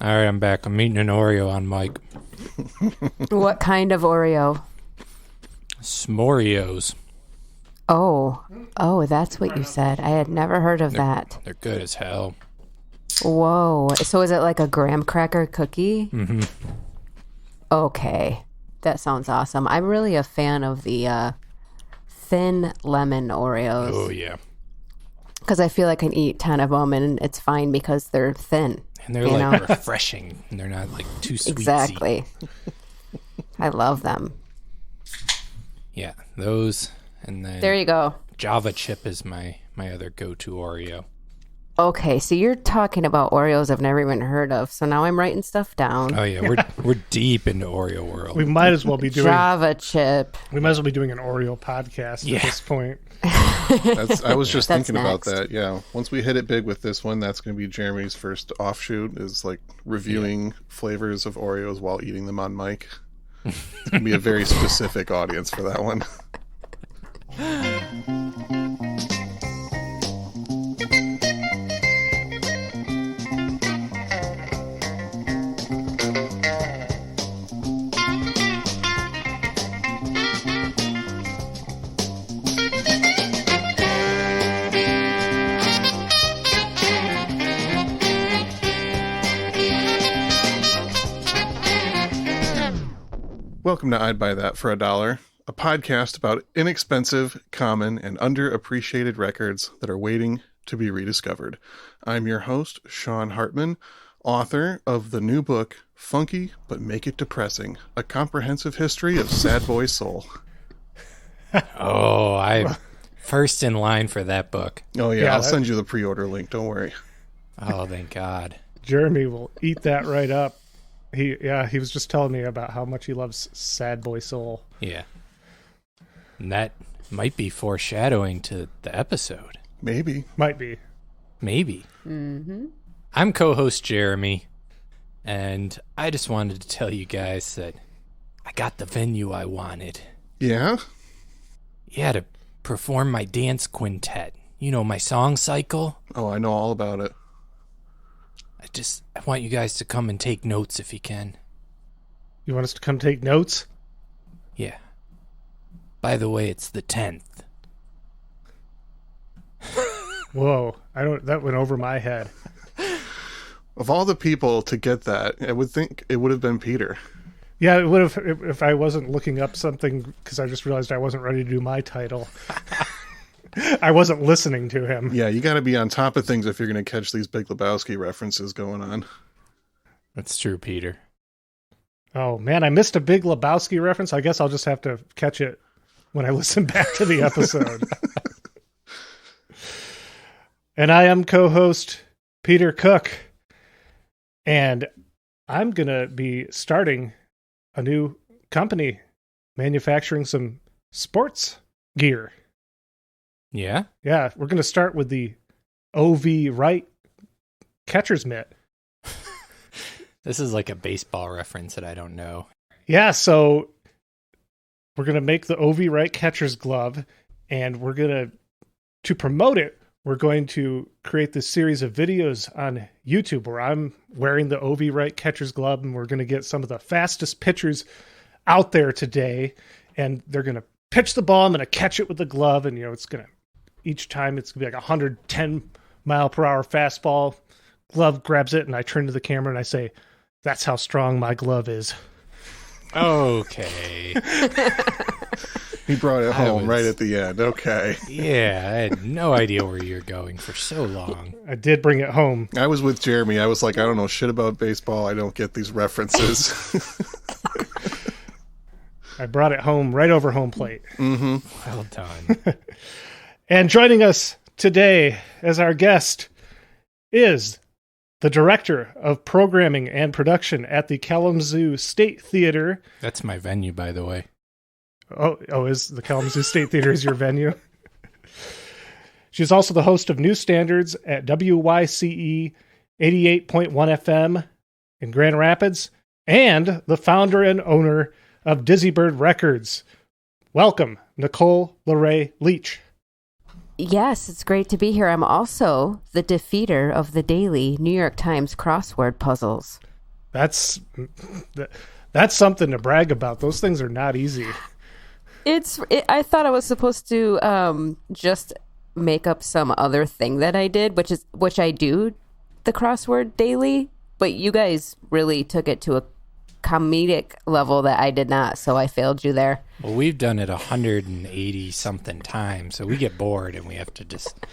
All right, I'm back. I'm eating an Oreo on mic. What kind of Oreo? S'moreos. Oh, that's what you said. I had never heard of that. They're good as hell. Whoa. So is it like a graham cracker cookie? Mm-hmm. Okay. That sounds awesome. I'm really a fan of the thin lemon Oreos. Oh, yeah. Because I feel like I can eat 10 of them and it's fine because they're thin. And they're like refreshing. And they're not like too sweet. Exactly. I love them. Yeah, those. And then there you go. Java chip is my other go-to Oreo. Okay, so you're talking about Oreos I've never even heard of. So now I'm writing stuff down. Oh, yeah. We're deep into Oreo world. We might as well be doing Java chip. We might as well be doing an Oreo podcast at this point. I was just thinking next. about that. Yeah, once we hit it big with this one, that's going to be Jeremy's first offshoot. Is like reviewing flavors of Oreos while eating them on mic. It's going to be a very specific audience for that one. Welcome to I'd Buy That for $1, a podcast about inexpensive, common, and underappreciated records that are waiting to be rediscovered. I'm your host, Sean Hartman, author of the new book, Funky But Make It Depressing, a comprehensive history of sad boy soul. Oh, I'm first in line for that book. Oh, yeah, I'll send you the pre-order link, don't worry. Oh, thank God. Jeremy will eat that right up. He was just telling me about how much he loves Sad Boy Soul. Yeah. And that might be foreshadowing to the episode. Maybe. Might be. Maybe. Mm-hmm. I'm co-host Jeremy, and I just wanted to tell you guys that I got the venue I wanted. Yeah? Yeah, to perform my dance quintet. You know, my song cycle. Oh, I know all about it. I want you guys to come and take notes if you can. You want us to come take notes? Yeah. By the way, it's the 10th. Whoa, that went over my head. Of all the people to get that, I would think it would have been Peter. Yeah, it would have if I wasn't looking up something because I just realized I wasn't ready to do my title. I wasn't listening to him. Yeah, you got to be on top of things if you're going to catch these Big Lebowski references going on. That's true, Peter. Oh, man, I missed a Big Lebowski reference. I guess I'll just have to catch it when I listen back to the episode. And I am co-host Peter Cook. And I'm going to be starting a new company manufacturing some sports gear. Yeah? Yeah, we're going to start with the O.V. Wright catcher's mitt. This is like a baseball reference that I don't know. Yeah, so we're going to make the O.V. Wright catcher's glove, and we're going to promote it, we're going to create this series of videos on YouTube where I'm wearing the O.V. Wright catcher's glove, and we're going to get some of the fastest pitchers out there today, and they're going to pitch the ball. I'm going to catch it with the glove, and it's going to each time it's going to be like 110 mile per hour fastball. Glove grabs it, and I turn to the camera and I say, "That's how strong my glove is." Okay. He brought it home right at the end. Okay. Yeah, I had no idea where you're going for so long. I did bring it home. I was with Jeremy. I was like, I don't know shit about baseball. I don't get these references. I brought it home right over home plate. Mm-hmm. Well done. And joining us today as our guest is the director of programming and production at the Kalamazoo State Theater. That's my venue, by the way. Oh, is the Kalamazoo State Theater is your venue? She's also the host of New Standards at WYCE 88.1 FM in Grand Rapids and the founder and owner of Dizzy Bird Records. Welcome, Nicole Leech. Yes, it's great to be here. I'm also the defeater of the daily New York Times crossword puzzles. That's something to brag about. Those things are not easy. I thought I was supposed to just make up some other thing that I did, which I do the crossword daily, but you guys really took it to a comedic level that I did not, so I failed you there. Well, we've done it 180 something times, so we get bored and we have to just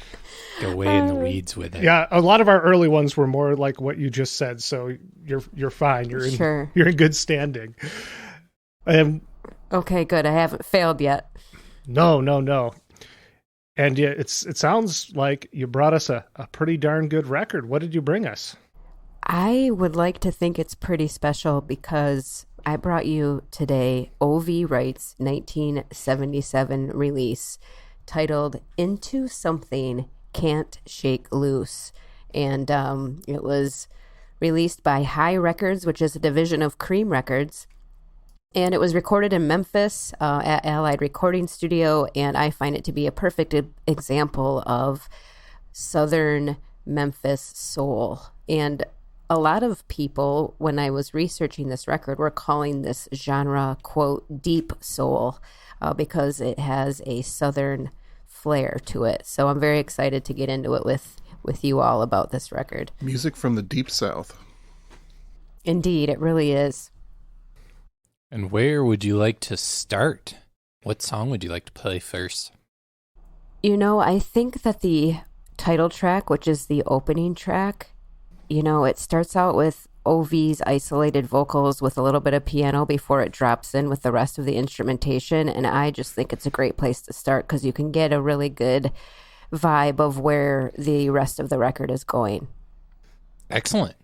go way in the weeds with it. Yeah, a lot of our early ones were more like what you just said, so you're fine. You're in good standing. Okay, good. I haven't failed yet. No. And yeah, it sounds like you brought us a pretty darn good record. What did you bring us? I would like to think it's pretty special because I brought you today O.V. Wright's 1977 release titled Into Something Can't Shake Loose. And it was released by High Records, which is a division of Cream Records. And it was recorded in Memphis at Allied Recording Studio, and I find it to be a perfect example of Southern Memphis soul. And a lot of people, when I was researching this record, were calling this genre, quote, deep soul, because it has a Southern flair to it. So I'm very excited to get into it with you all about this record. Music from the Deep South. Indeed, it really is. And where would you like to start? What song would you like to play first? You know, I think that the title track, which is the opening track, you know, it starts out with OV's isolated vocals with a little bit of piano before it drops in with the rest of the instrumentation. And I just think it's a great place to start because you can get a really good vibe of where the rest of the record is going. Excellent.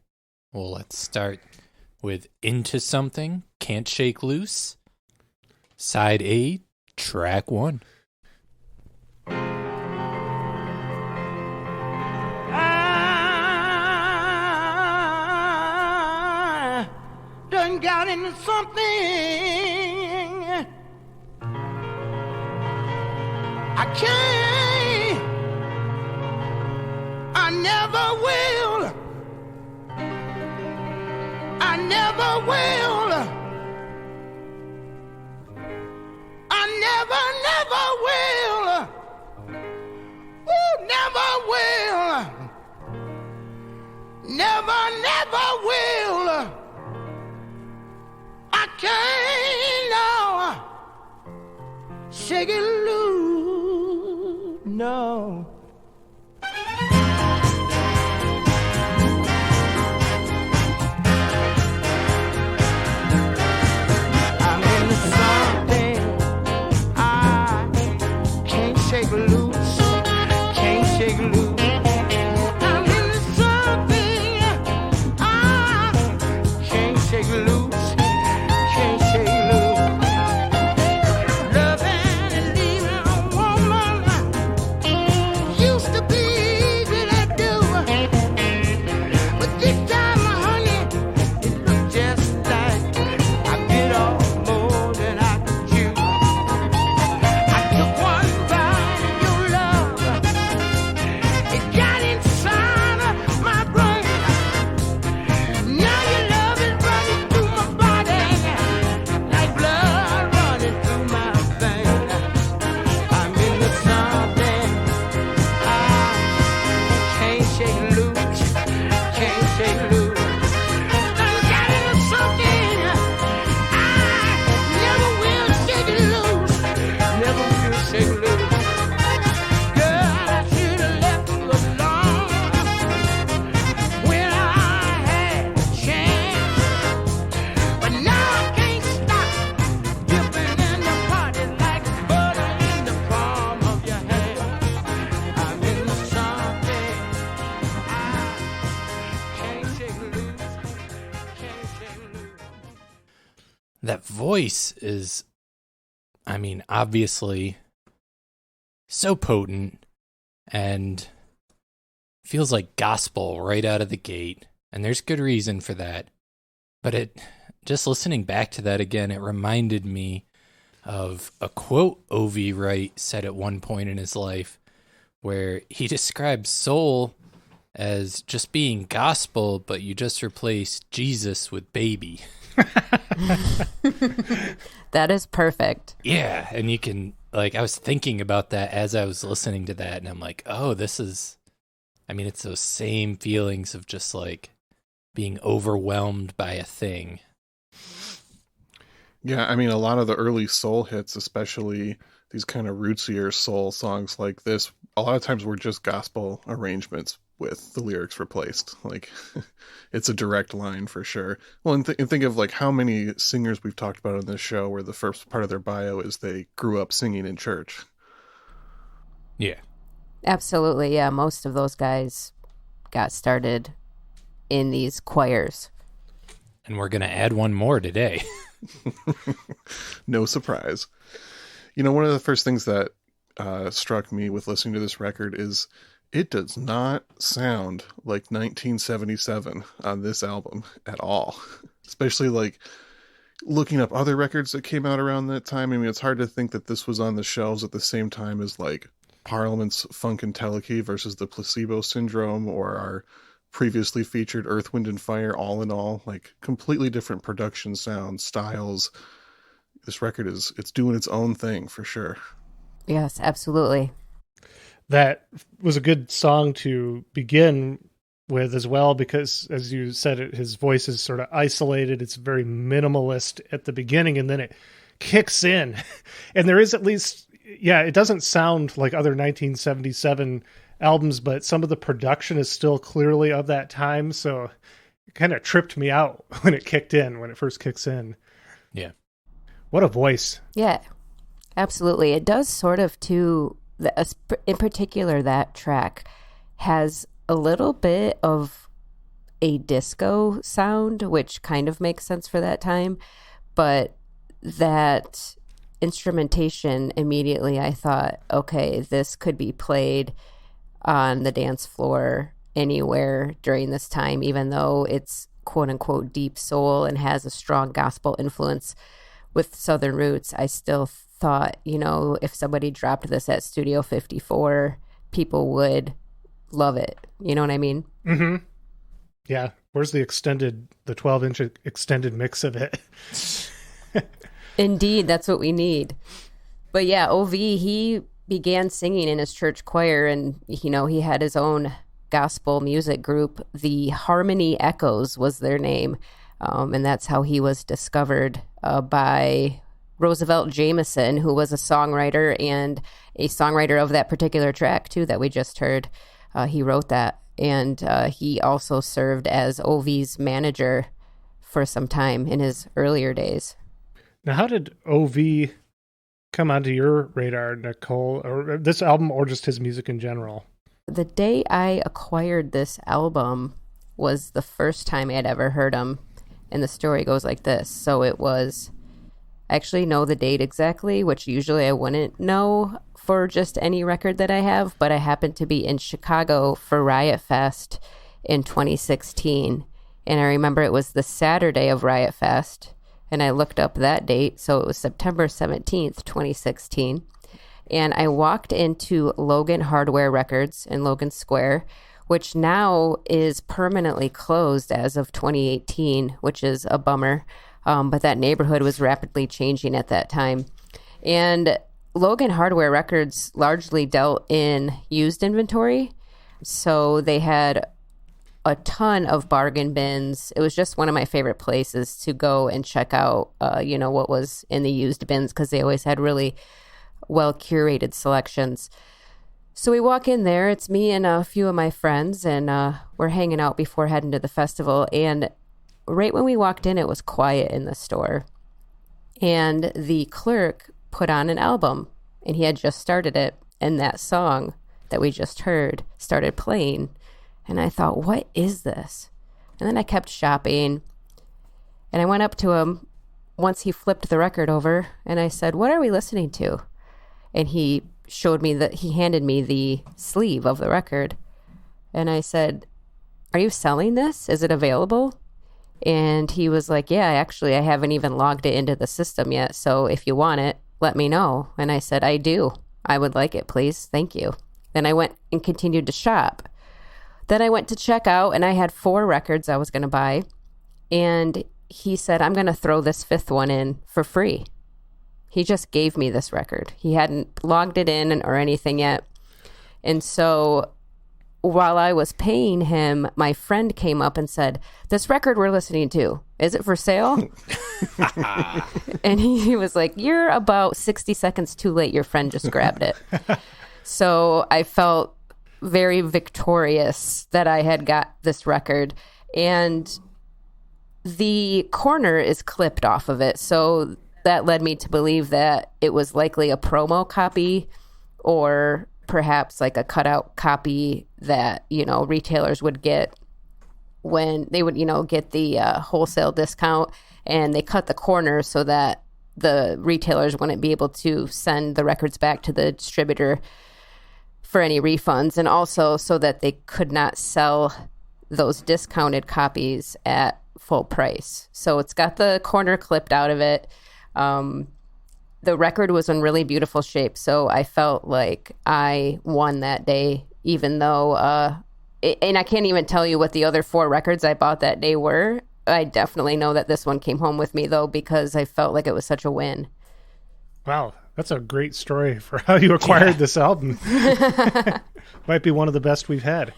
Well, let's start with Into Something Can't Shake Loose, Side A, Track 1. I done got into something I can't, I never will, I never will, I never will, ooh, never will, never will, I can't now shake it loose, no. Shake loose, can't shake loose. I'm into something I can't shake loose, can't shake loose. Loving and leaving a woman used to be easy to do, but this time, honey, it looks just like I bit off more than I could chew. I took one bite. That voice is, I mean, obviously so potent and feels like gospel right out of the gate. And there's good reason for that. But just listening back to that again, it reminded me of a quote O.V. Wright said at one point in his life where he describes soul as just being gospel, but you just replace Jesus with baby. That is perfect. Yeah, and you can, like, I was thinking about that as I was listening to that, and I'm like, oh, this is, I mean, it's those same feelings of just, like, being overwhelmed by a thing. Yeah, I mean, a lot of the early soul hits, especially these kind of rootsier soul songs like this, a lot of times were just gospel arrangements with the lyrics replaced. Like, it's a direct line for sure. Well, and think of like how many singers we've talked about on this show where the first part of their bio is they grew up singing in church. Yeah. Absolutely, yeah. Most of those guys got started in these choirs. And we're going to add one more today. No surprise. You know, one of the first things that struck me with listening to this record is it does not sound like 1977 on this album at all. Especially like looking up other records that came out around that time. I mean, it's hard to think that this was on the shelves at the same time as like Parliament's Funkadelic versus the Placebo Syndrome, or our previously featured Earth, Wind and Fire. All in all, like completely different production sound styles. This record it's doing its own thing for sure. Yes, absolutely. That was a good song to begin with as well, because as you said, his voice is sort of isolated. It's very minimalist at the beginning, and then it kicks in. And there is at least, yeah, it doesn't sound like other 1977 albums, but some of the production is still clearly of that time. So it kind of tripped me out when it kicked in, when it first kicks in. Yeah. What a voice. Yeah, absolutely. It does sort of too, in particular, that track has a little bit of a disco sound, which kind of makes sense for that time. But that instrumentation, immediately I thought, okay, this could be played on the dance floor anywhere during this time, even though it's quote unquote deep soul and has a strong gospel influence with Southern roots. I still thought, you know, if somebody dropped this at Studio 54, people would love it. You know what I mean? Mm-hmm. Yeah. Where's the 12-inch extended mix of it? Indeed, that's what we need. But yeah, OV, he began singing in his church choir, and, you know, he had his own gospel music group. The Harmony Echoes was their name. And that's how he was discovered by Roosevelt Jameson, who was a songwriter and a songwriter of that particular track, too, that we just heard. He wrote that. And he also served as OV's manager for some time in his earlier days. Now, how did OV come onto your radar, Nicole, or this album, or just his music in general? The day I acquired this album was the first time I'd ever heard him. And the story goes like this. So it was, I actually know the date exactly, which usually I wouldn't know for just any record that I have, but I happened to be in Chicago for Riot Fest in 2016. And I remember it was the Saturday of Riot Fest, and I looked up that date. So it was September 17th, 2016. And I walked into Logan Hardware Records in Logan Square, which now is permanently closed as of 2018, which is a bummer. But that neighborhood was rapidly changing at that time. And Logan Hardware Records largely dealt in used inventory. So they had a ton of bargain bins. It was just one of my favorite places to go and check out, what was in the used bins, because they always had really well curated selections. So we walk in there, it's me and a few of my friends, and we're hanging out before heading to the festival. And right when we walked in, it was quiet in the store. And the clerk put on an album, and he had just started it. And that song that we just heard started playing. And I thought, what is this? And then I kept shopping, and I went up to him once he flipped the record over, and I said, what are we listening to? And he handed me the sleeve of the record. And I said, are you selling this? Is it available? And he was like, yeah, actually, I haven't even logged it into the system yet. So if you want it, let me know. And I said, I do. I would like it, please. Thank you. Then I went and continued to shop. Then I went to check out, and I had 4 records I was going to buy. And he said, I'm going to throw this 5th one in for free. He just gave me this record. He hadn't logged it in or anything yet. And so while I was paying him, my friend came up and said, this record we're listening to, is it for sale? And he was like, you're about 60 seconds too late. Your friend just grabbed it. So I felt very victorious that I had got this record. And the corner is clipped off of it. So that led me to believe that it was likely a promo copy or perhaps like a cutout copy that, retailers would get when they would, get the wholesale discount, and they cut the corner so that the retailers wouldn't be able to send the records back to the distributor for any refunds, and also so that they could not sell those discounted copies at full price. So it's got the corner clipped out of it. The record was in really beautiful shape, so I felt like I won that day, even though, and I can't even tell you what the other 4 records I bought that day were. I definitely know that this one came home with me, though, because I felt like it was such a win. Wow, that's a great story for how you acquired this album. Might be one of the best we've had.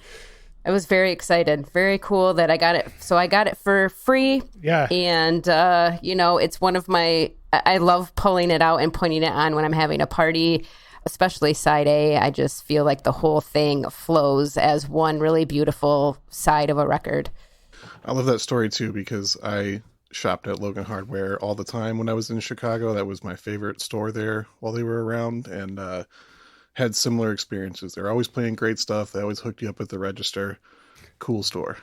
I was very excited. Very cool that I got it. So I got it for free. Yeah. And, it's one of my, I love pulling it out and putting it on when I'm having a party, especially side A. I just feel like the whole thing flows as one really beautiful side of a record. I love that story too, because I shopped at Logan Hardware all the time when I was in Chicago. That was my favorite store there while they were around, and had similar experiences. They're always playing great stuff. They always hooked you up at the register. Cool store.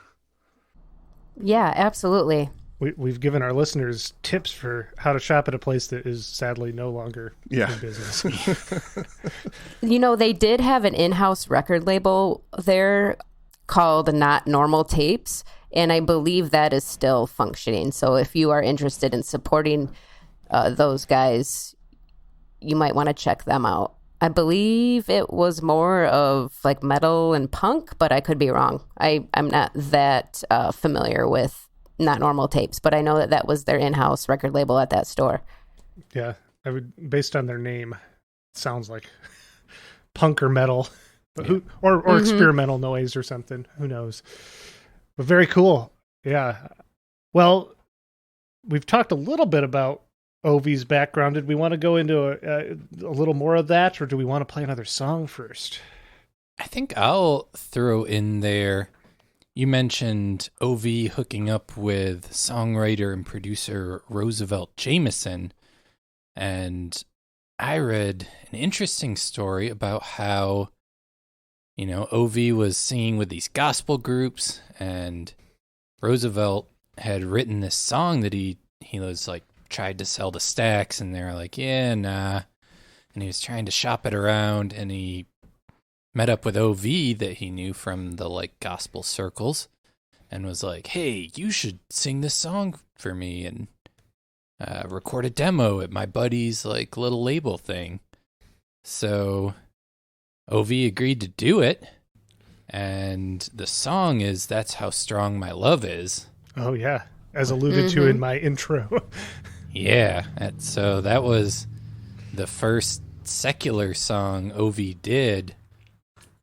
Yeah, absolutely. We've given our listeners tips for how to shop at a place that is sadly no longer in business. They did have an in-house record label there called Not Normal Tapes, and I believe that is still functioning. So if you are interested in supporting those guys, you might want to check them out. I believe it was more of like metal and punk, but I could be wrong. I'm not that familiar with Not Normal Tapes, but I know that was their in-house record label at that store. Yeah, I would, based on their name, it sounds like punk or metal, but or experimental noise or something. Who knows? But very cool. Yeah. Well, we've talked a little bit about Ovi's background. Did we want to go into a little more of that, or do we want to play another song first? I think I'll throw in there, you mentioned Ovi hooking up with songwriter and producer Roosevelt Jameson, and I read an interesting story about how, Ovi was singing with these gospel groups, and Roosevelt had written this song that he was like, tried to sell to Stax, and they were like, yeah, nah. And he was trying to shop it around, and he met up with OV that he knew from the like gospel circles, and was like, hey, you should sing this song for me and record a demo at my buddy's like little label thing. So OV agreed to do it, and the song is That's How Strong My Love Is. Oh yeah, as alluded to in my intro. Yeah, so that was the first secular song Ovi did,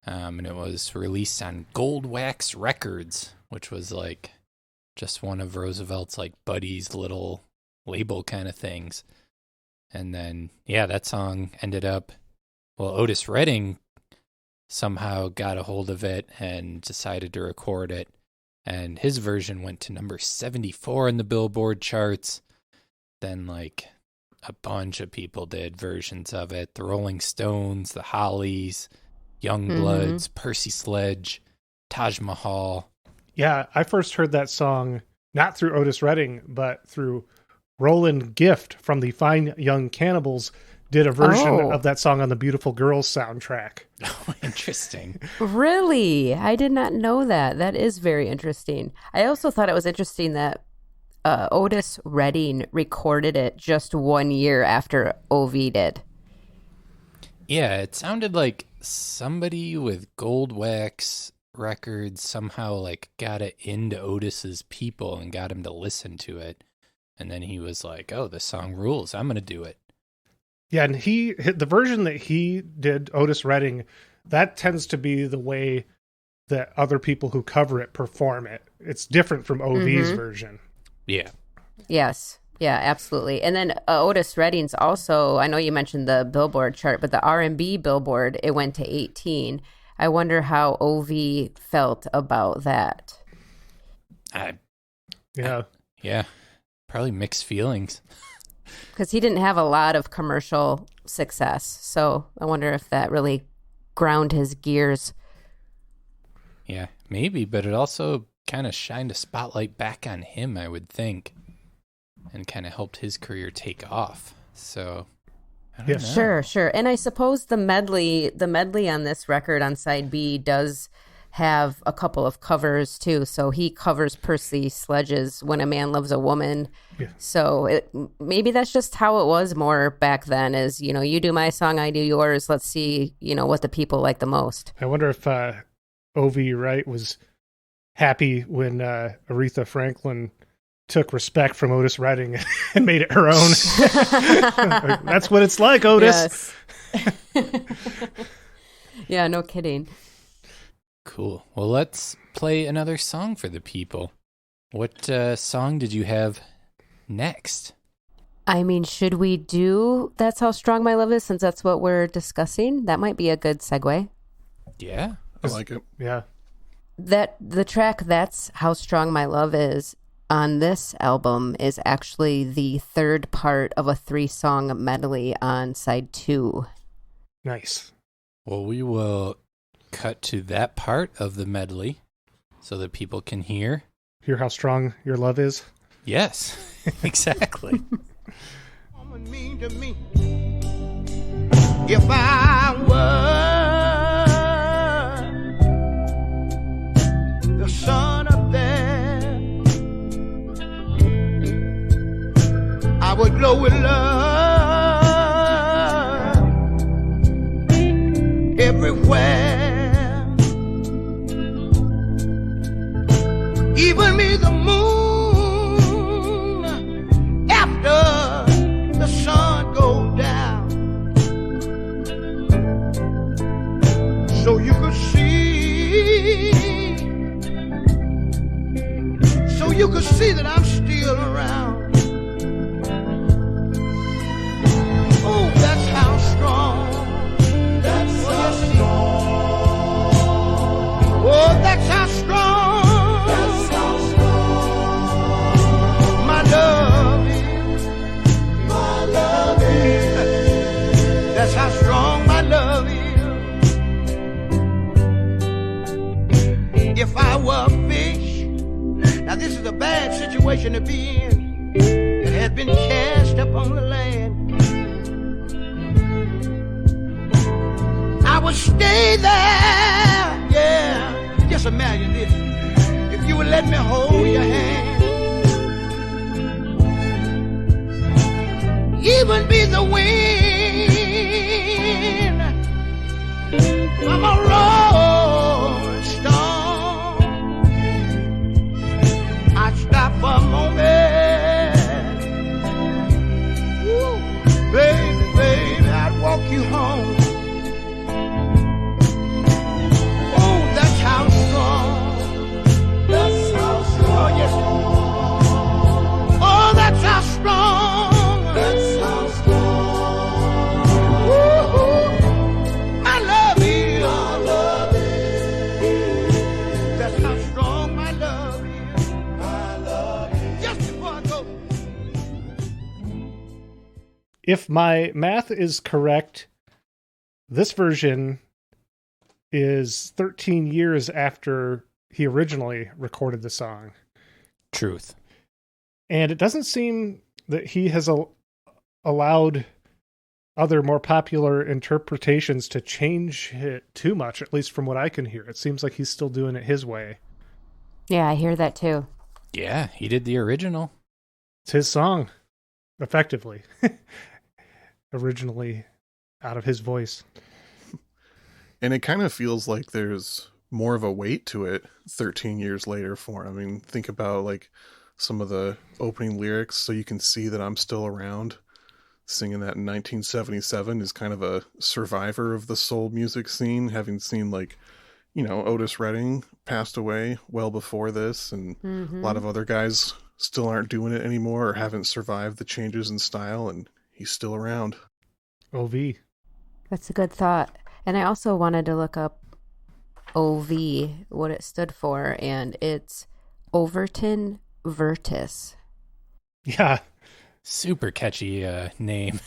and it was released on Gold Wax Records, which was like just one of Roosevelt's like buddies' little label kind of things. And then, yeah, that song ended up, Otis Redding somehow got a hold of it and decided to record it, and his version went to number 74 in the Billboard charts. Then, like, a bunch of people did versions of it. The Rolling Stones, the Hollies, Youngbloods, Percy Sledge, Taj Mahal. Yeah, I first heard that song not through Otis Redding, but through Roland Gift from the Fine Young Cannibals did a version of that song on the Beautiful Girls soundtrack. Oh, interesting. Really? I did not know that. That is very interesting. I also thought it was interesting that Otis Redding recorded it just 1 year after OV did. Yeah, it sounded like somebody with Gold Wax record somehow like got it into Otis's people and got him to listen to it. And then he was like, oh, this song rules. I'm going to do it. Yeah, and the version that he did, Otis Redding, that tends to be the way that other people who cover it perform it. It's different from OV's version. Yeah. Yes. Yeah, absolutely. And then Otis Redding's also, I know you mentioned the Billboard chart, but the R&B Billboard, it went to 18. I wonder how OV felt about that. Yeah. Probably mixed feelings. Because he didn't have a lot of commercial success. So I wonder if that really ground his gears. Yeah, maybe, but it also kind of shined a spotlight back on him, I would think, and kind of helped his career take off. So, I don't know. Sure. And I suppose the medley on this record on side B does have a couple of covers too. So he covers Percy Sledge's When a Man Loves a Woman. Yeah. So maybe that's just how it was more back then is, you do my song, I do yours. Let's see, what the people like the most. I wonder if O.V. Wright was happy when Aretha Franklin took Respect from Otis Redding and made it her own. That's what it's like, Otis. Yes. Yeah, no kidding. Cool. Well, let's play another song for the people. What song did you have next? I mean, should we do That's How Strong My Love Is, since that's what we're discussing? That might be a good segue. Yeah. I like it. Yeah. The track That's How Strong My Love Is on this album is actually the third part of a 3-song medley on side 2. Nice. Well, we will cut to that part of the medley so that people can hear how strong your love is. Yes, exactly. Woman mean to me. If I were the son of that, I would glow with love everywhere. Even me the moon after the sun goes down, so you could see that I'm still around. Oh, that's how strong. That's how strong. Oh, that's how strong. That's how strong my love is. If I were a fish, now this is a bad situation to be in, that had been cast upon the land, I would stay there. Yeah, just imagine this. If you would let me hold your hand, even be the wind from a rolling storm, I'd stop for a moment. Woo, baby, I'd walk you home. Oh, that's how strong. That's how strong. Oh, yes. Oh, that's how strong. If my math is correct, this version is 13 years after he originally recorded the song. Truth. And it doesn't seem that he has allowed other more popular interpretations to change it too much, at least from what I can hear. It seems like he's still doing it his way. Yeah, I hear that too. Yeah, he did the original. It's his song, effectively. Originally out of his voice. And it kind of feels like there's more of a weight to it 13 years later for him. I mean, think about like some of the opening lyrics. So you can see that I'm still around. Singing that in 1977 is kind of a survivor of the soul music scene, having seen like, you know, Otis Redding passed away well before this, and a lot of other guys still aren't doing it anymore or haven't survived the changes in style, and he's still around. OV. That's a good thought. And I also wanted to look up OV, what it stood for, and it's Overton Virtus. Yeah. Super catchy name.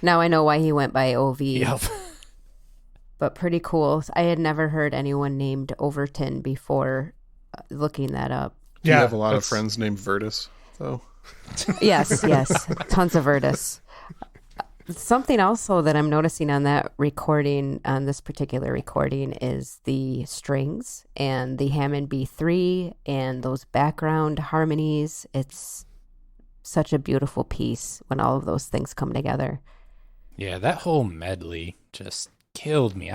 Now I know why he went by OV. Yep. But pretty cool. I had never heard anyone named Overton before looking that up. Do you have a lot of friends named Virtus, though? Yes. Tons of Virtus. Something also that I'm noticing on that recording, on this particular recording, is the strings and the Hammond B3 and those background harmonies. It's such a beautiful piece when all of those things come together. Yeah, that whole medley just killed me.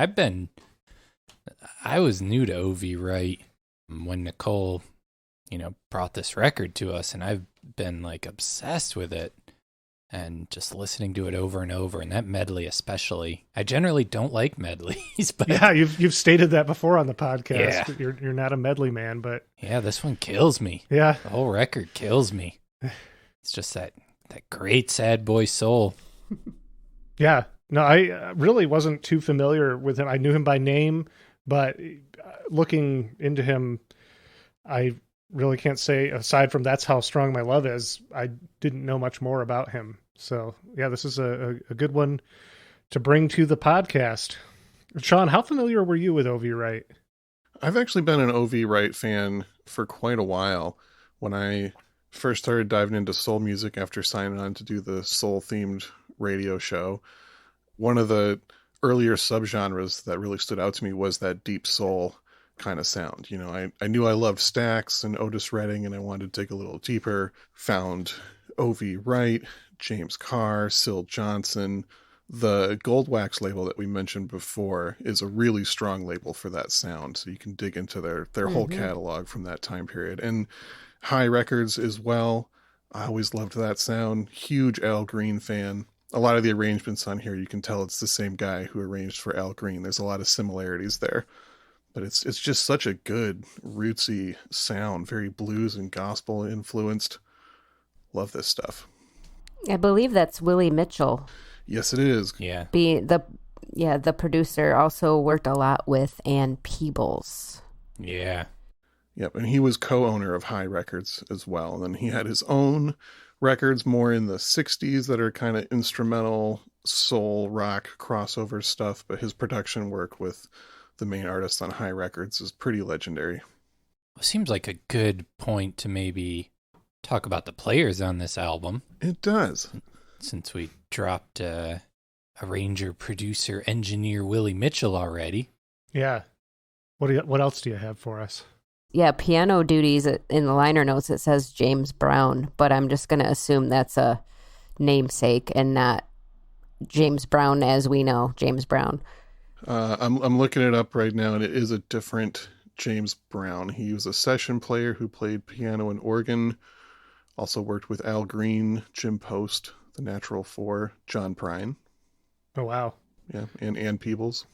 I was new to O.V. Wright when Nicole, brought this record to us, and I've been like obsessed with it and just listening to it over and over, and that medley especially. I generally don't like medleys, but yeah, you've stated that before on the podcast. Yeah. You're not a medley man, but yeah, this one kills me. Yeah, the whole record kills me. It's just that great sad boy soul. Yeah. No, I really wasn't too familiar with him. I knew him by name, but looking into him, I really can't say, aside from That's How Strong My Love Is, I didn't know much more about him. So, yeah, this is a good one to bring to the podcast. Sean, how familiar were you with O.V. Wright? I've actually been an O.V. Wright fan for quite a while. When I first started diving into soul music after signing on to do the soul-themed radio show, one of the earlier subgenres that really stood out to me was that deep soul kind of sound. I knew I loved Stax and Otis Redding, and I wanted to dig a little deeper. Found O.V. Wright, James Carr, Syl Johnson. The Gold Wax label that we mentioned before is a really strong label for that sound, so you can dig into their whole catalog from that time period. And High Records as well. I always loved that sound. Huge Al Green fan. A lot of the arrangements on here, you can tell it's the same guy who arranged for Al Green. There's a lot of similarities there. But it's just such a good, rootsy sound, very blues and gospel influenced. Love this stuff. I believe that's Willie Mitchell. Yes, it is. Yeah. The producer also worked a lot with Ann Peebles. Yeah. Yep, and he was co-owner of High Records as well. And then he had his own records more in the 60s that are kind of instrumental soul rock crossover stuff, but his production work with the main artist on High Records is pretty legendary. It seems like a good point to maybe talk about the players on this album. It does. Since we dropped arranger, producer, engineer Willie Mitchell already. Yeah. What else do you have for us? Yeah, piano duties in the liner notes, it says James Brown, but I'm just going to assume that's a namesake and not James Brown as we know, James Brown. I'm looking it up right now, and it is a different James Brown. He was a session player who played piano and organ, also worked with Al Green, Jim Post, The Natural Four, John Prine. Oh, wow. Yeah, and Ann Peebles.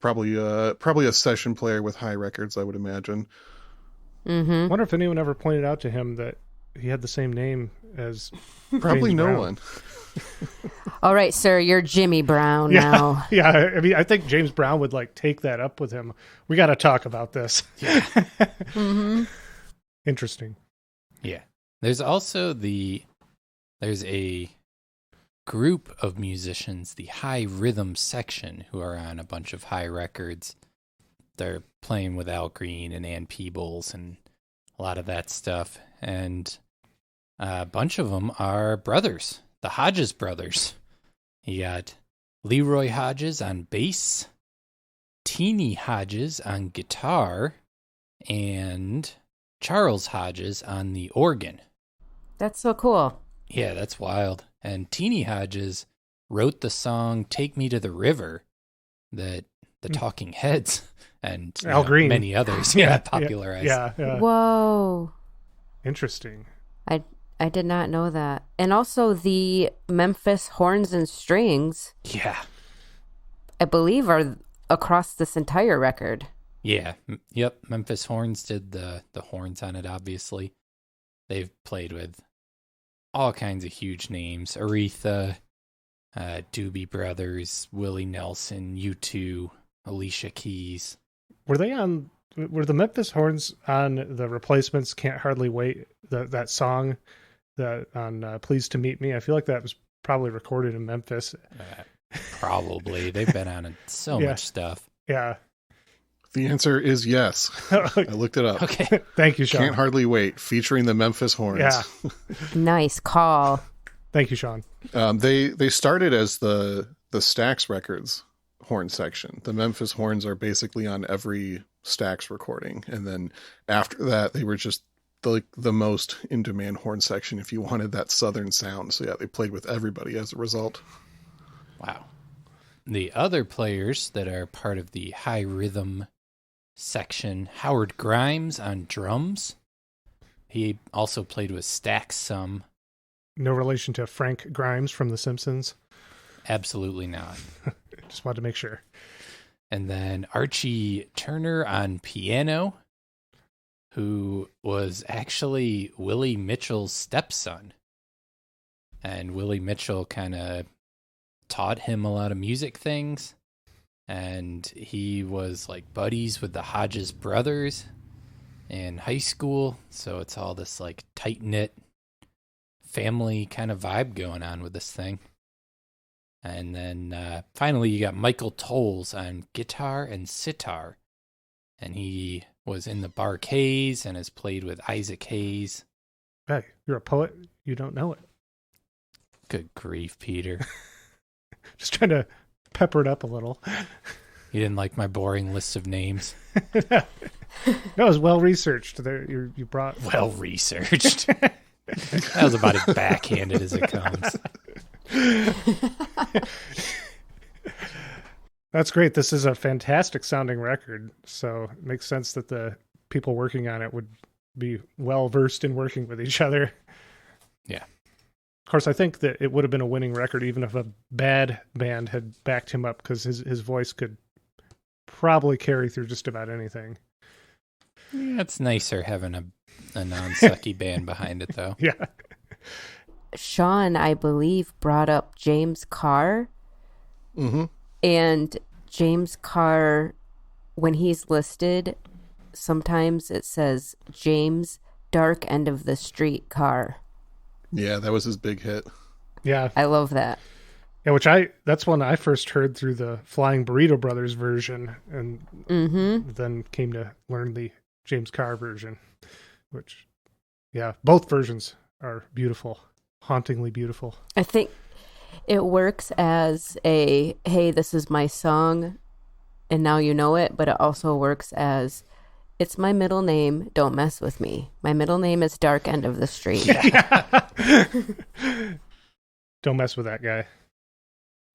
Probably a session player with High Records, I would imagine. Mm-hmm. I wonder if anyone ever pointed out to him that he had the same name as Probably James no Brown. one. All right, sir, you're Jimmy Brown now. Yeah, I mean, I think James Brown would take that up with him. We got to talk about this. Yeah. Mm-hmm. Interesting. Yeah. There's also there's a group of musicians, the High Rhythm Section, who are on a bunch of High Records. They're playing with Al Green and Ann Peebles and a lot of that stuff. And a bunch of them are brothers, the Hodges brothers. You got Leroy Hodges on bass, Teeny Hodges on guitar, and Charles Hodges on the organ. That's so cool. Yeah, that's wild. And Teeny Hodges wrote the song Take Me to the River that the Talking Heads and Al Green. many others popularized. Yeah. Whoa. Interesting. I did not know that. And also the Memphis Horns and Strings, Yeah. I believe, are across this entire record. Yeah. Yep. Memphis Horns did the horns on it, obviously. They've played with all kinds of huge names. Aretha, Doobie Brothers, Willie Nelson, U2, Alicia Keys. Were the Memphis Horns on the Replacements Can't Hardly Wait, that song that on Pleased to Meet Me? I feel like that was probably recorded in Memphis. Probably. They've been on so much stuff. Yeah. The answer is yes. I looked it up. Okay. Thank you, Sean. Can't Hardly Wait, featuring the Memphis Horns. Yeah. Nice call. Thank you, Sean. They started as the Stax Records horn section. The Memphis Horns are basically on every Stax recording, and then after that, they were just the most in-demand horn section if you wanted that southern sound. So yeah, they played with everybody as a result. Wow. The other players that are part of the high rhythm section, Howard Grimes on drums. He also played with Stax some. No relation to Frank Grimes from The Simpsons. Absolutely not. Just wanted to make sure. And then Archie Turner on piano, who was actually Willie Mitchell's stepson. And Willie Mitchell kind of taught him a lot of music things. And he was like buddies with the Hodges brothers in high school. So it's all this like tight-knit family kind of vibe going on with this thing. And then finally you got Michael Tolles on guitar and sitar. And he was in the Bar-Kays and has played with Isaac Hayes. Hey, you're a poet. You don't know it. Good grief, Peter. Just trying to pepper it up a little. You didn't like my boring list of names? No, it was well researched. You brought Well researched. That was about as backhanded as it comes. That's great. This is a fantastic sounding record. So it makes sense that the people working on it would be well versed in working with each other. Yeah. Of course, I think that it would have been a winning record even if a bad band had backed him up, because his voice could probably carry through just about anything. Yeah, it's nicer having a non-sucky band behind it, though. Yeah. Sean, I believe, brought up James Carr. Mm-hmm. And James Carr, when he's listed, sometimes it says James Dark End of the Street Carr. Yeah, that was his big hit. Yeah. I love that. Yeah, that's one I first heard through the Flying Burrito Brothers version, and then came to learn the James Carr version, which, yeah, both versions are beautiful, hauntingly beautiful. I think it works as a, hey, this is my song, and now you know it, but it also works as, it's my middle name, don't mess with me. My middle name is Dark End of the Street. Don't mess with that guy.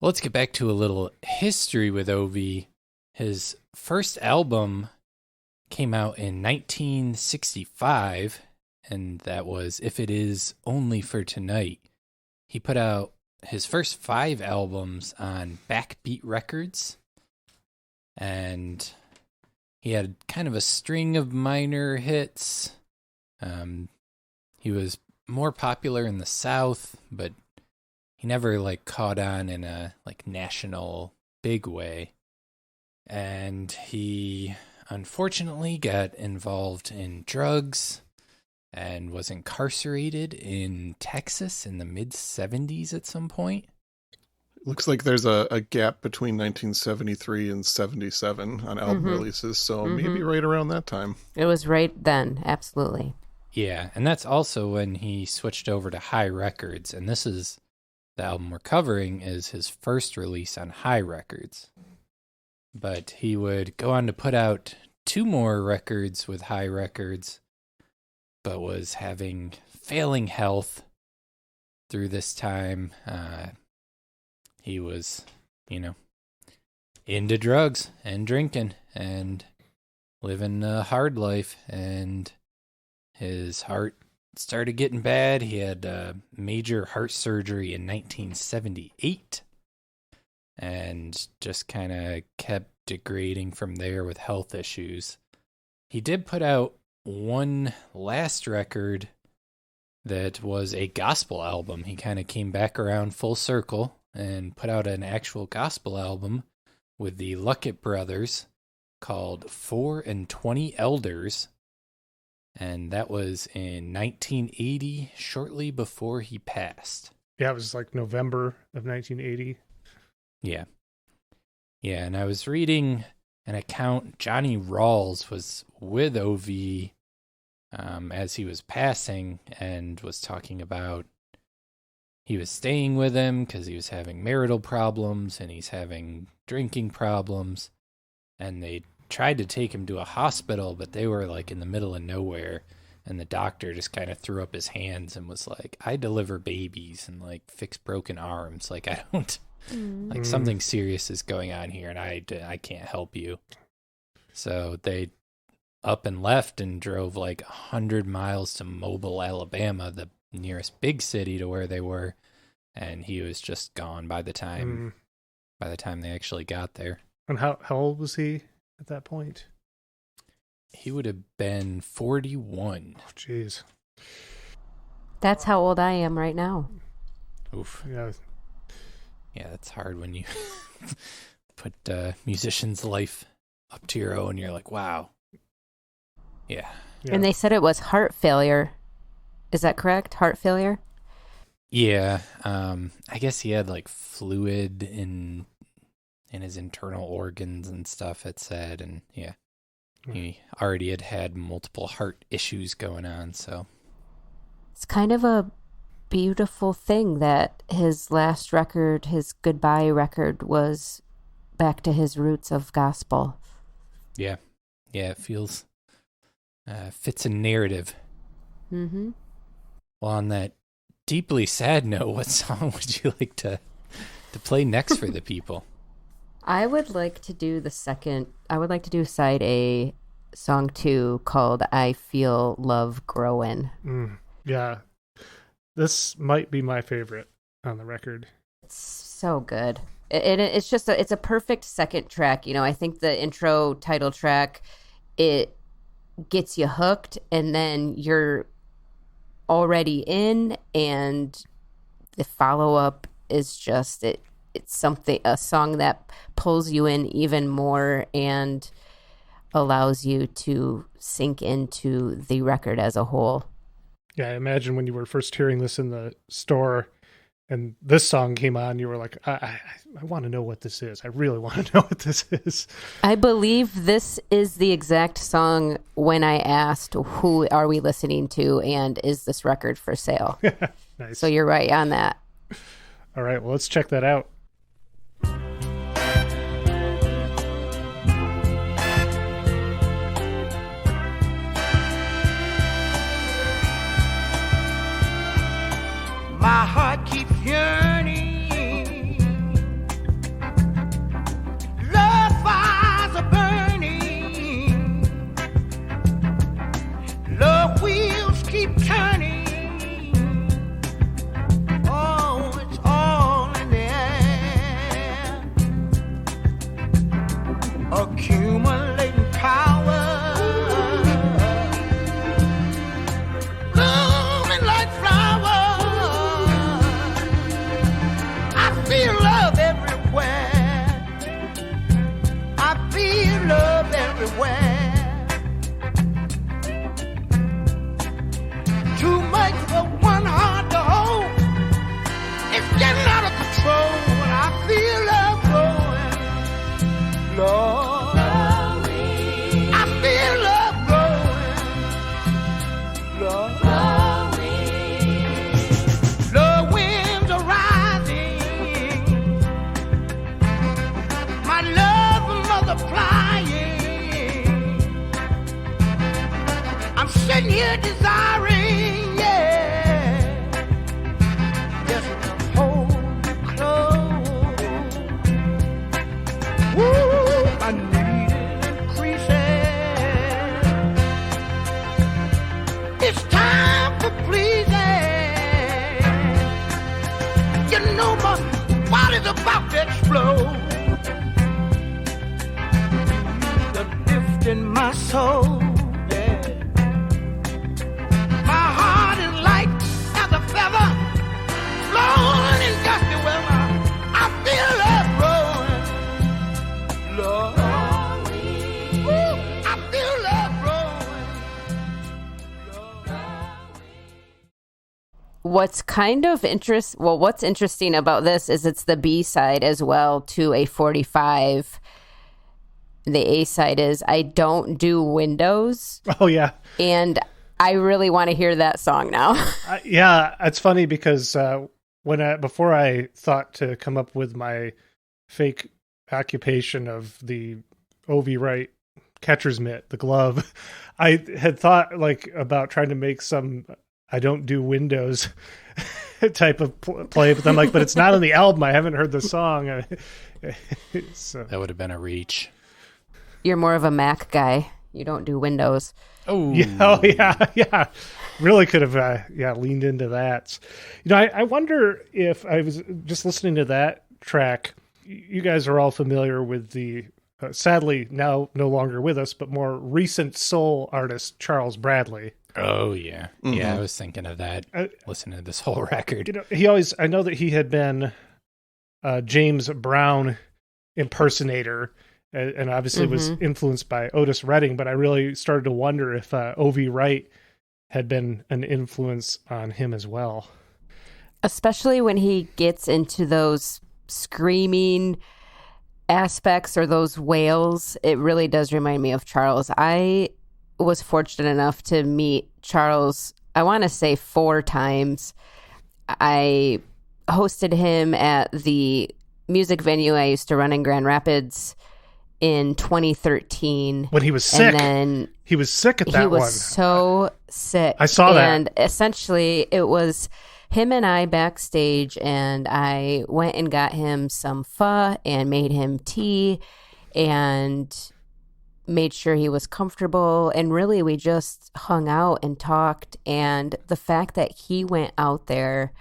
Well, let's get back to a little history with Ovi. His first album came out in 1965, and that was If It Is Only for Tonight. He put out his first 5 albums on Backbeat Records, and he had kind of a string of minor hits. He was more popular in the South, but he never like caught on in a like national big way. And he unfortunately got involved in drugs and was incarcerated in Texas in the mid-70s at some point. Looks like there's a gap between 1973 and 77 on album releases, so maybe right around that time. It was right then, absolutely. Yeah, and that's also when he switched over to High Records, and this is the album we're covering is his first release on High Records. But he would go on to put out 2 more records with High Records, but was having failing health through this time. He was, into drugs and drinking and living a hard life, and his heart started getting bad. He had major heart surgery in 1978 and just kind of kept degrading from there with health issues. He did put out one last record that was a gospel album. He kind of came back around full circle and put out an actual gospel album with the Luckett brothers called 4 and 20 Elders. And that was in 1980, shortly before he passed. Yeah, it was like November of 1980. Yeah. Yeah, and I was reading an account. Johnny Rawls was with OV as he was passing and was talking about he was staying with him because he was having marital problems and he's having drinking problems. And they tried to take him to a hospital, but they were like in the middle of nowhere. And the doctor just kind of threw up his hands and was like, I deliver babies and like fix broken arms. Like, I don't, like something serious is going on here and I can't help you. So they up and left and drove like 100 miles to Mobile, Alabama, the nearest big city to where they were. And he was just gone by the time they actually got there. And how old was he at that point? He would have been 41. Oh, jeez. That's how old I am right now. Oof. Yeah. Yeah, that's hard when you put musician's life up to your own. You're like, wow. Yeah. And they said it was heart failure. Is that correct? Heart failure? Yeah. I guess he had like fluid in his internal organs and stuff, it said. And yeah, he already had multiple heart issues going on. So it's kind of a beautiful thing that his last record, his goodbye record, was back to his roots of gospel. Yeah. Yeah, it feels fits a narrative. Mm-hmm. Well, on that deeply sad note, what song would you like to play next for the people? I would like to do side A, song 2, called I Feel Love Growin'. Yeah. This might be my favorite on the record. It's so good. It's just it's a perfect second track. You know, I think the intro title track, it gets you hooked and then you're already in, and the follow-up is just it's a song that pulls you in even more and allows you to sink into the record as a whole. Yeah, I imagine when you were first hearing this in the store and this song came on, you were like, I want to know what this is. I really want to know what this is. I believe this is the exact song when I asked, who are we listening to and is this record for sale? Nice. So you're right on that. All right, well, let's check that out. My heart keeps yearning. Love fires are burning. Love wheels keep turning. Oh, it's all in the air. Accumulating power. Blooming like flowers. Feel love everywhere. I feel love everywhere. Too much for one heart to hold. It's getting out of control. And I feel love growing. Lord, I feel love growing. Lord. I'm sitting here desiring, yeah, just to hold you close. Woo! flow. The gift in my soul, yeah. My heart is light as a feather, flowing in gusty weather. I feel love growing, Lord. Woo, I feel love growing, Lord. What's what's interesting about this is it's the B side as well to a 45. The A side is I Don't Do Windows. Oh, yeah. And I really want to hear that song now. Yeah, it's funny because before I thought to come up with my fake occupation of the O.V. Wright catcher's mitt, the glove, I had thought about trying to make some I Don't Do Windows type of play, but I'm like, but it's not on the album. I haven't heard the song. So. That would have been a reach. You're more of a Mac guy. You don't do Windows. Oh, yeah. Really could have, leaned into that. I wonder if I was just listening to that track. You guys are all familiar with the, sadly now no longer with us, but more recent soul artist Charles Bradley. Oh, yeah. Mm-hmm. Yeah, I was thinking of that, listening to this whole record. I know that he had been a James Brown impersonator, and obviously was influenced by Otis Redding, but I really started to wonder if O.V. Wright had been an influence on him as well. Especially when he gets into those screaming aspects or those wails, it really does remind me of Charles. I was fortunate enough to meet Charles, I want to say 4 times. I hosted him at the music venue I used to run in Grand Rapids in 2013. When he was sick. And then he was sick at that one. He was so sick. I saw that. And essentially it was him and I backstage, and I went and got him some pho and made him tea and made sure he was comfortable. And really we just hung out and talked. And the fact that he went out there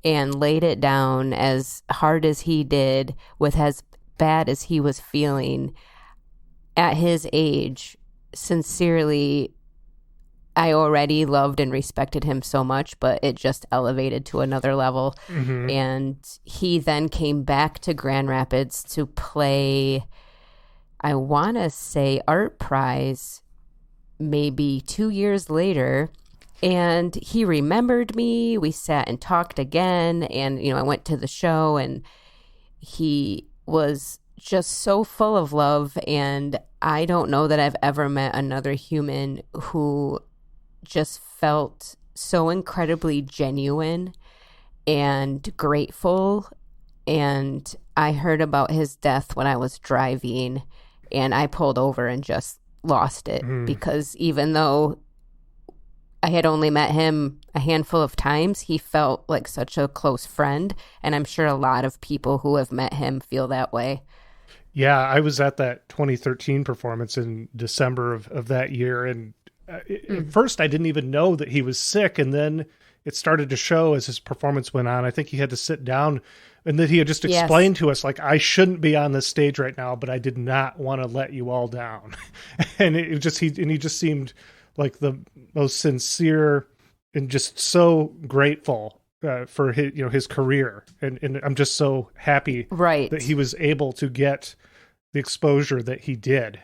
and laid it down as hard as he did with as bad as he was feeling at his age, sincerely, I already loved and respected him so much, but it just elevated to another level. Mm-hmm. And he then came back to Grand Rapids to play, I want to say, Art Prize maybe 2 years later. And he remembered me. We sat and talked again. And, I went to the show, and he was just so full of love. And I don't know that I've ever met another human who just felt so incredibly genuine and grateful. And I heard about his death when I was driving, and I pulled over and just lost it because even though I had only met him a handful of times, he felt like such a close friend. And I'm sure a lot of people who have met him feel that way. Yeah, I was at that 2013 performance in December of that year. And at first I didn't even know that he was sick. And then it started to show as his performance went on. I think he had to sit down, and that he had just explained to us, I shouldn't be on this stage right now, but I did not want to let you all down. And he just seemed like the most sincere and just so grateful for his career. And I'm just so happy that he was able to get the exposure that he did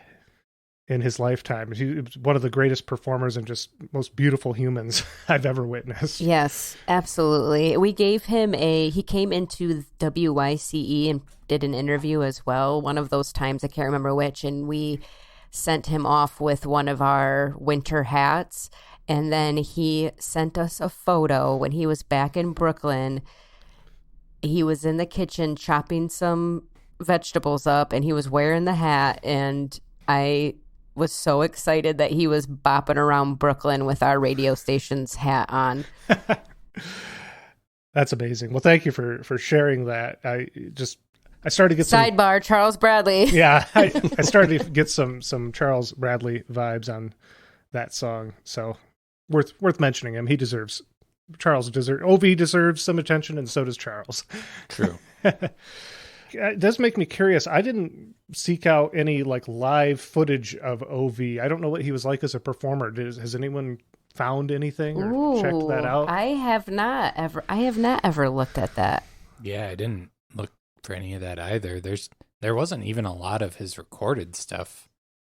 in his lifetime. He was one of the greatest performers and just most beautiful humans I've ever witnessed. Yes, absolutely. We gave him he came into WYCE and did an interview as well. One of those times, I can't remember which, and we sent him off with one of our winter hats. And then he sent us a photo when he was back in Brooklyn. He was in the kitchen chopping some vegetables up, and he was wearing the hat. And I was so excited that he was bopping around Brooklyn with our radio station's hat on. That's amazing. Well, thank you for sharing that. I started to get sidebar Charles Bradley. Yeah, I started to get some Charles Bradley vibes on that song. So worth mentioning him. OV deserves some attention, and so does Charles. True. It does make me curious. I didn't seek out any like live footage of OV. I don't know what he was like as a performer. Has anyone found anything or checked that out? I have not ever looked at that. Yeah, I didn't look for any of that either. There wasn't even a lot of his recorded stuff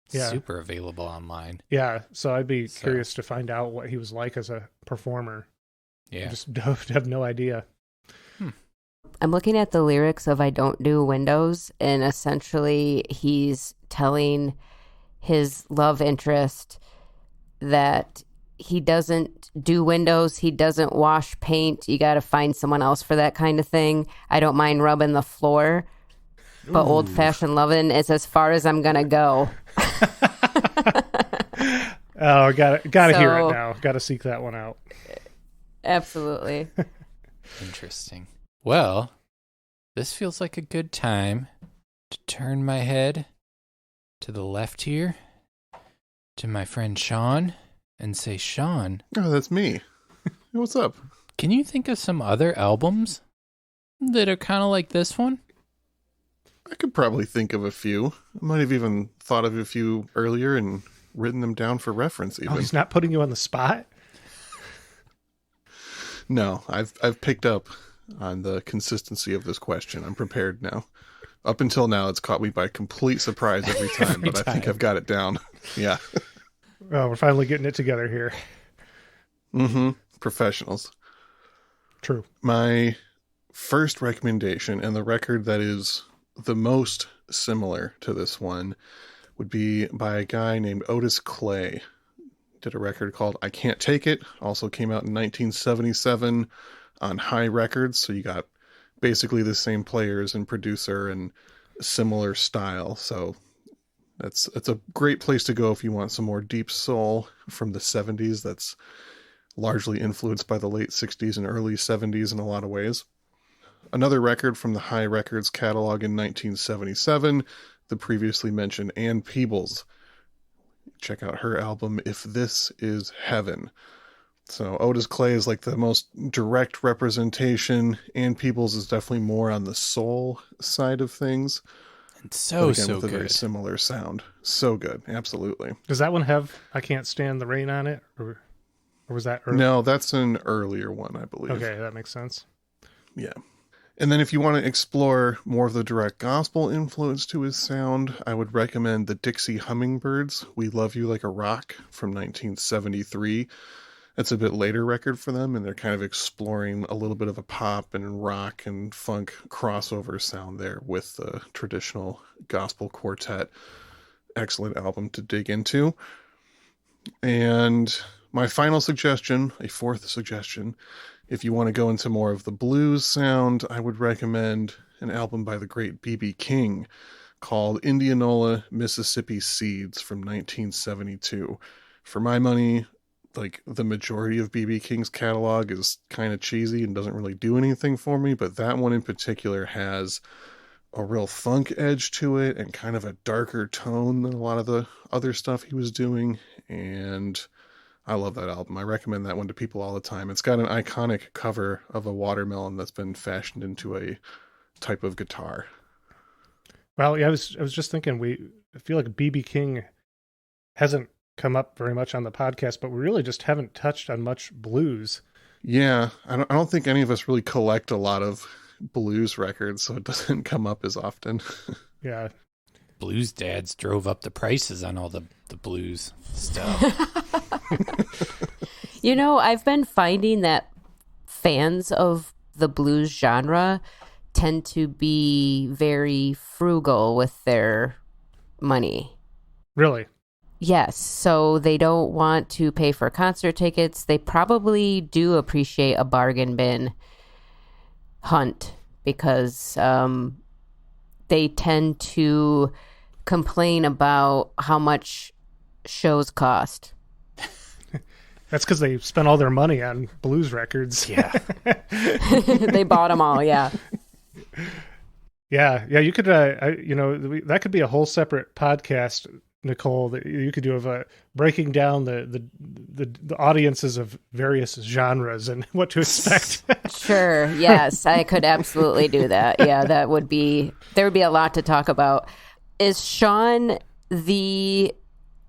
super available online. Yeah, so I'd be curious to find out what he was like as a performer. Yeah. I just have no idea. I'm looking at the lyrics of I Don't Do Windows, and essentially he's telling his love interest that he doesn't do windows, he doesn't wash paint. You got to find someone else for that kind of thing. I don't mind rubbing the floor, but old-fashioned loving is as far as I'm going to go. Oh, gotta hear it now. Gotta seek that one out. Absolutely. Interesting. Well, this feels like a good time to turn my head to the left here to my friend Sean and say, Sean. Oh, that's me. What's up? Can you think of some other albums that are kind of like this one? I could probably think of a few. I might have even thought of a few earlier and written them down for reference even. Oh, he's not putting you on the spot? No, I've picked up on the consistency of this question. I'm prepared now. Up until now, it's caught me by complete surprise every time, but I think I've got it down. Yeah. Oh, we're finally getting it together here. Mm-hmm. Professionals. True. My first recommendation, and the record that is the most similar to this one, would be by a guy named Otis Clay. Did a record called I Can't Take It. Also came out in 1977 on High Records. So you got basically the same players and producer and similar style. So it's a great place to go if you want some more deep soul from the 70s that's largely influenced by the late 60s and early 70s in a lot of ways. Another record from the High Records catalog in 1977, the previously mentioned Ann Peebles. Check out her album, If This Is Heaven. So Otis Clay is like the most direct representation. Ann Peebles is definitely more on the soul side of things. And so with good. A very similar sound. So good. Absolutely. Does that one have I Can't Stand the Rain on it? Or was that early? No, that's an earlier one, I believe. Okay, that makes sense. Yeah. And then if you want to explore more of the direct gospel influence to his sound, I would recommend the Dixie Hummingbirds, We Love You Like a Rock from 1973. It's a bit later record for them, and they're kind of exploring a little bit of a pop and rock and funk crossover sound there with the traditional gospel quartet. Excellent album to dig into. And my final suggestion, a fourth suggestion, if you want to go into more of the blues sound, I would recommend an album by the great B.B. King called Indianola, Mississippi Seeds from 1972. For my money, like the majority of B.B. King's catalog is kind of cheesy and doesn't really do anything for me, but that one in particular has a real funk edge to it and kind of a darker tone than a lot of the other stuff he was doing, and I love that album. I recommend that one to people all the time. It's got an iconic cover of a watermelon that's been fashioned into a type of guitar. Well, yeah, I was just thinking, I feel like B.B. King hasn't come up very much on the podcast, but we really just haven't touched on much blues. Yeah, I don't think any of us really collect a lot of blues records, so it doesn't come up as often. Yeah. Blues dads drove up the prices on all the blues stuff. You know, I've been finding that fans of the blues genre tend to be very frugal with their money. Really? Yes, so they don't want to pay for concert tickets. They probably do appreciate a bargain bin hunt because they tend to complain about how much shows cost. That's because they spent all their money on blues records. Yeah. They bought them all, yeah. Yeah, you could, that could be a whole separate podcast Nicole, that you could do of breaking down the audiences of various genres and what to expect. Sure. Yes, I could absolutely do that. Yeah, there would be a lot to talk about. Is Sean the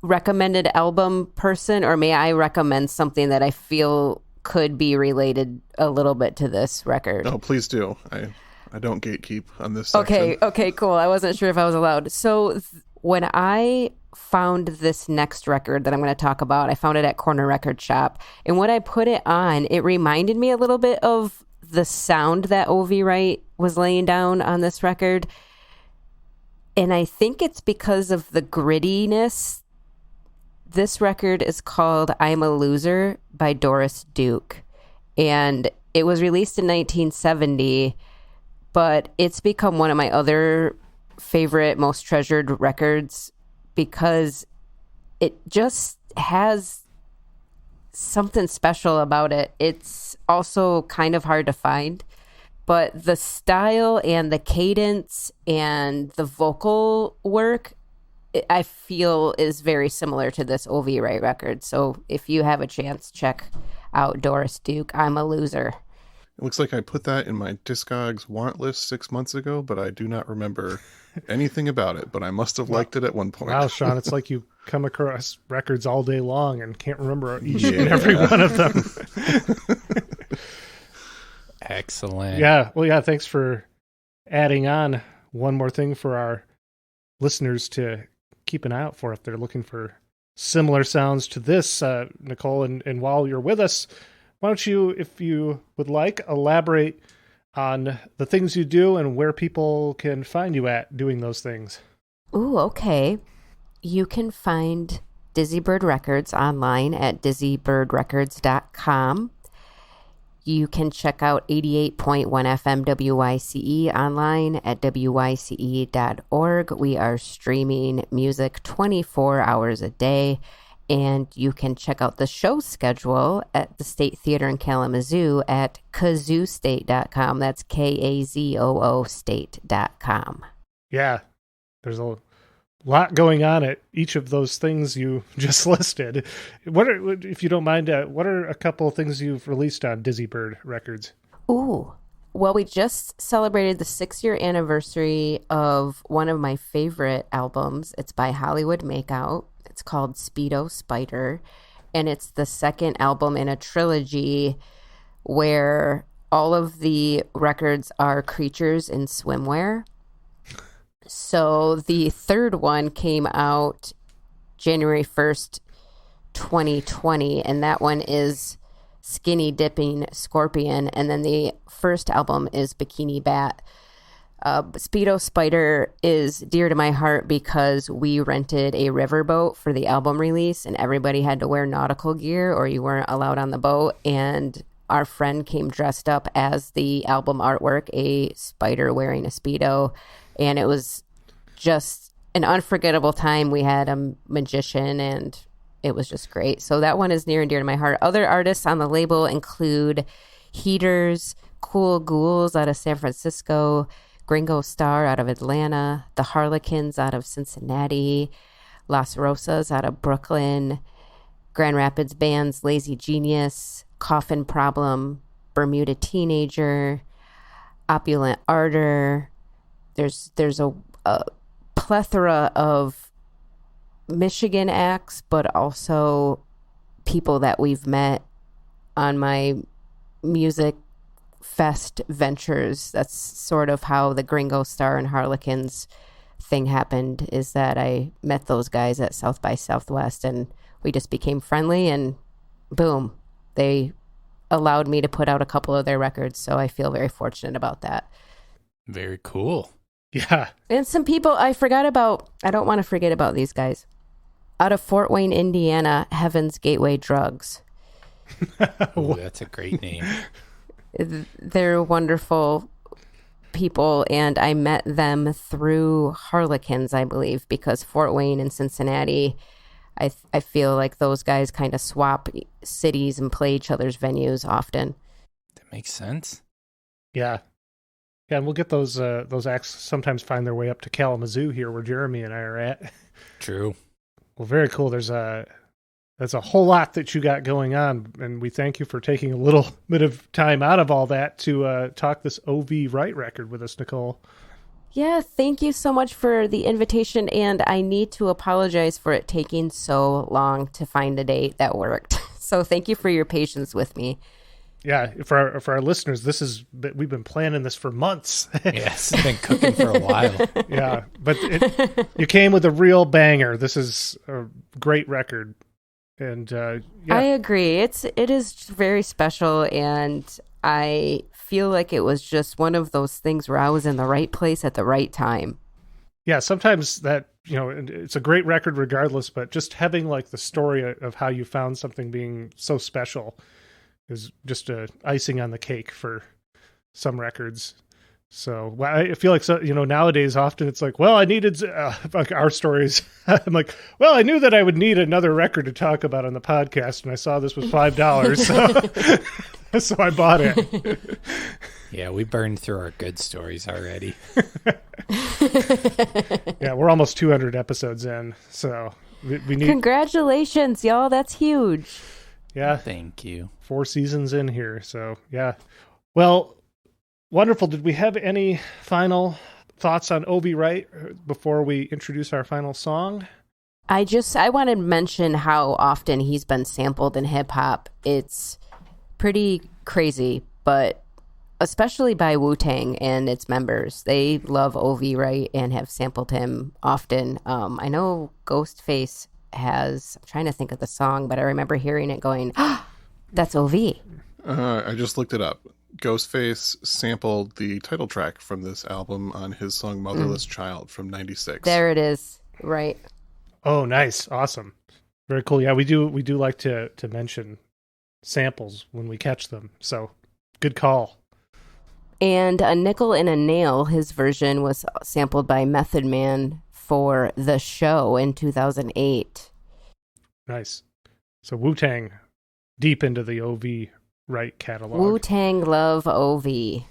recommended album person, or may I recommend something that I feel could be related a little bit to this record? Oh, please do. I don't gatekeep on this section. Okay, cool. I wasn't sure if I was allowed. So when I found this next record that I'm going to talk about, I found it at Corner Record Shop. And when I put it on, it reminded me a little bit of the sound that O.V. Wright was laying down on this record. And I think it's because of the grittiness. This record is called I'm a Loser by Doris Duke. And it was released in 1970, but it's become one of my other favorite, most treasured records because it just has something special about it. It's also kind of hard to find, but the style and the cadence and the vocal work, I feel, is very similar to this O.V. Wright record. So if you have a chance, check out Doris Duke, I'm a Loser. It looks like I put that in my Discogs want list 6 months ago, but I do not remember anything about it, but I must have liked it at one point. Wow, Sean, it's like you come across records all day long and can't remember each and every one of them. Excellent. Yeah, well, yeah, thanks for adding on one more thing for our listeners to keep an eye out for if they're looking for similar sounds to this, Nicole. And while you're with us, why don't you, if you would like, elaborate on the things you do and where people can find you at doing those things? Ooh, okay. You can find Dizzy Bird Records online at dizzybirdrecords.com. You can check out 88.1 FM WYCE online at wyce.org. We are streaming music 24 hours a day. And you can check out the show schedule at the State Theater in Kalamazoo at kazoostate.com. That's KAZOO state.com. Yeah, there's a lot going on at each of those things you just listed. What are, if you don't mind, what are a couple of things you've released on Dizzy Bird Records? Ooh, well, we just celebrated the 6-year anniversary of one of my favorite albums. It's by Hollywood Makeout. It's called Speedo Spider, and it's the second album in a trilogy where all of the records are creatures in swimwear. So the third one came out January 1st, 2020, and that one is Skinny Dipping Scorpion, and then the first album is Bikini Bat. Speedo Spider is dear to my heart because we rented a riverboat for the album release and everybody had to wear nautical gear or you weren't allowed on the boat. And our friend came dressed up as the album artwork, a spider wearing a Speedo. And it was just an unforgettable time. We had a magician and it was just great. So that one is near and dear to my heart. Other artists on the label include Heaters, Cool Ghouls out of San Francisco, Gringo Star out of Atlanta, the Harlequins out of Cincinnati, Las Rosas out of Brooklyn, Grand Rapids bands Lazy Genius, Coffin Problem, Bermuda Teenager, Opulent Ardor. There's a plethora of Michigan acts, but also people that we've met on my music fest ventures. That's sort of how the Gringo Star and Harlequins thing happened, is that I met those guys at South by Southwest and we just became friendly and boom, they allowed me to put out a couple of their records. So I feel very fortunate about that. Very cool. Yeah. And some people I don't want to forget about these guys. Out of Fort Wayne, Indiana, Heaven's Gateway Drugs. Ooh, that's a great name. They're wonderful people, and I met them through Harlequins, I believe, because Fort Wayne and Cincinnati, I feel like those guys kind of swap cities and play each other's venues often. That makes sense. Yeah. Yeah, and we'll get those acts sometimes find their way up to Kalamazoo here where Jeremy and I are at. True. Well, very cool. There's a whole lot that you got going on, and we thank you for taking a little bit of time out of all that to talk this O.V. Wright record with us, Nicole. Yeah, thank you so much for the invitation, and I need to apologize for it taking so long to find a date that worked. So thank you for your patience with me. Yeah, for our listeners, we've been planning this for months. Yes, it's been cooking for a while. Yeah, but you came with a real banger. This is a great record, and yeah. I agree. It is very special, and I feel like it was just one of those things where I was in the right place at the right time. Yeah, sometimes that, it's a great record regardless, but just having like the story of how you found something being so special is just a icing on the cake for some records. So I feel like, nowadays often it's like, well, I needed like our stories. I'm like, well, I knew that I would need another record to talk about on the podcast, and I saw this was $5, so I bought it. Yeah, we burned through our good stories already. Yeah, we're almost 200 episodes in, so we need. Congratulations, y'all! That's huge. Yeah, Thank you. 4 seasons in here, so yeah. Well, wonderful. Did we have any final thoughts on O.V. Wright before we introduce our final song? I wanted to mention how often he's been sampled in hip hop. It's pretty crazy, but especially by Wu-Tang and its members. They love O.V. Wright and have sampled him often. I know Ghostface has, I'm trying to think of the song, but I remember hearing it going, oh, that's O.V. I just looked it up. Ghostface sampled the title track from this album on his song Motherless Child from 96. There it is. Right. Oh, nice. Awesome. Very cool. Yeah, we do like to mention samples when we catch them. So good call. And A Nickel and a Nail, his version was sampled by Method Man for The Show in 2008. Nice. So Wu-Tang deep into the O.V. Wright catalog. Wu-Tang love O.V.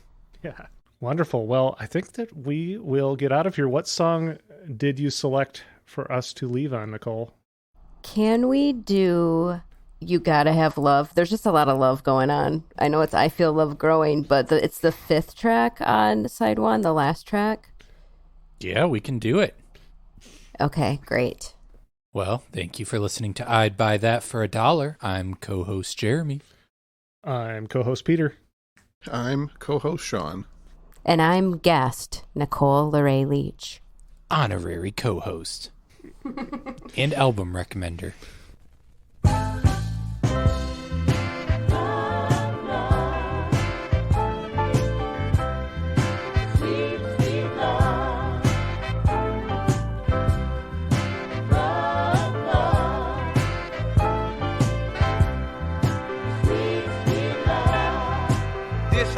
Yeah. Wonderful. Well, I think that we will get out of here. What song did you select for us to leave on, Nicole? Can we do You Gotta Have Love? There's just a lot of love going on. I know it's I Feel Love Growing, but it's the 5th track on side 1, the last track. Yeah, we can do it. Okay, great. Well, thank you for listening to I'd Buy That for $1. I'm co-host Jeremy. I'm co-host Peter. I'm co-host Sean. And I'm guest Nicole Leech. Honorary co-host. And album recommender. This